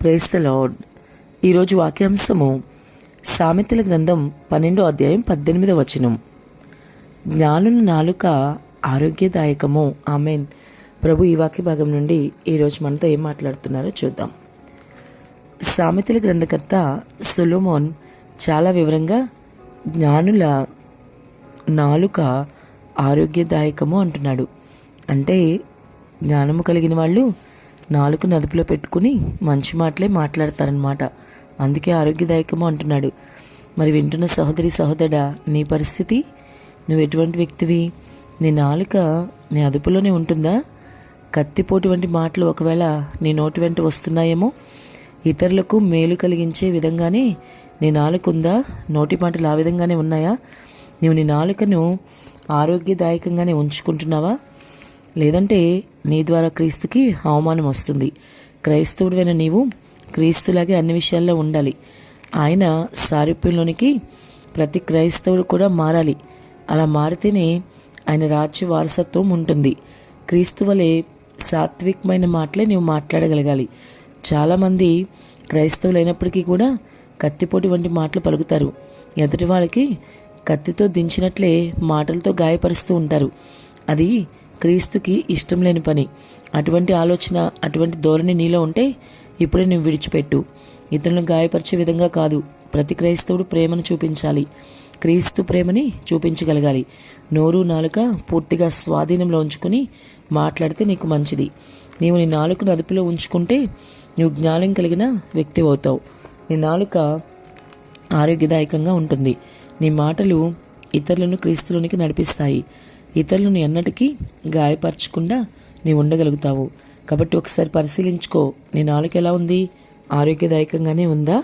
Praise the lord. ఈరోజు వాక్యాంశము సామెతల గ్రంథం 12వ అధ్యాయం 18వ వచనం. జ్ఞానుల నాలుక ఆరోగ్యదాయకము. ఆమెన్. ప్రభు ఈ వాక్య భాగం నుండి ఈరోజు మనతో ఏం మాట్లాడుతున్నారో చూద్దాం. సామెతల గ్రంథకర్త సొలొమోన్ చాలా వివరంగా జ్ఞానుల నాలుక ఆరోగ్యదాయకము అంటున్నాడు. అంటే జ్ఞానము కలిగిన వాళ్ళు నాలుక నదుపులో పెట్టుకుని మంచి మాటలే మాట్లాడతారనమాట. అందుకే ఆరోగ్యదాయకము అంటున్నాడు. మరి వింటున్న సహోదరి సహోదరుడా, నీ పరిస్థితి, నువ్వు ఎటువంటి వ్యక్తివి? నీ నాలుక నీ అదుపులోనే ఉంటుందా? కత్తిపోటు వంటి మాటలు ఒకవేళ నీ నోటి వెంట వస్తున్నాయేమో. ఇతరులకు మేలు కలిగించే విధంగానే నీ నాలుక ఉందా? నోటి మాటలు ఆ విధంగానే ఉన్నాయా? నీవు నీ నాలుకను ఆరోగ్యదాయకంగానే ఉంచుకుంటున్నావా? లేదంటే నీ ద్వారా క్రీస్తుకి అవమానం వస్తుంది. క్రైస్తవుడివైన నీవు క్రీస్తులాగే అన్ని విషయాల్లో ఉండాలి. ఆయన సారూప్యంలోనికి ప్రతి క్రైస్తవుడు కూడా మారాలి. అలా మారితేనే ఆయన రాజ్య వారసత్వం ఉంటుంది. క్రీస్తు వలె సాత్వికమైన మాటలే నీవు మాట్లాడగలగాలి. చాలామంది క్రైస్తవులైనప్పటికీ కూడా కత్తిపోటు వంటి మాటలు పలుకుతారు. ఎదుటి వాళ్ళకి కత్తితో దించినట్లే మాటలతో గాయపరుస్తూ ఉంటారు. అది క్రీస్తుకి ఇష్టం లేని పని. అటువంటి ఆలోచన, అటువంటి ధోరణి నీలో ఉంటే ఇప్పుడే నువ్వు విడిచిపెట్టు. ఇతరులను గాయపరిచే విధంగా కాదు. ప్రతి క్రైస్తవుడు ప్రేమను చూపించాలి. క్రీస్తు ప్రేమని చూపించగలగాలి. నోరు నాలుక పూర్తిగా స్వాధీనంలో ఉంచుకుని మాట్లాడితే నీకు మంచిది. నీవు నీ నాలుకను అదుపులో ఉంచుకుంటే నువ్వు జ్ఞానం కలిగిన వ్యక్తి అవుతావు. నీ నాలుక ఆరోగ్యదాయకంగా ఉంటుంది. నీ మాటలు ఇతరులను క్రీస్తులోనికి నడిపిస్తాయి. ఇతరులను ఎన్నటికీ గాయపరచకుండా నీవు ఉండగలుగుతావు. కాబట్టి ఒకసారి పరిశీలించుకో, నీ నాలుక ఎలా ఉంది? ఆరోగ్యదాయకంగానే ఉందా?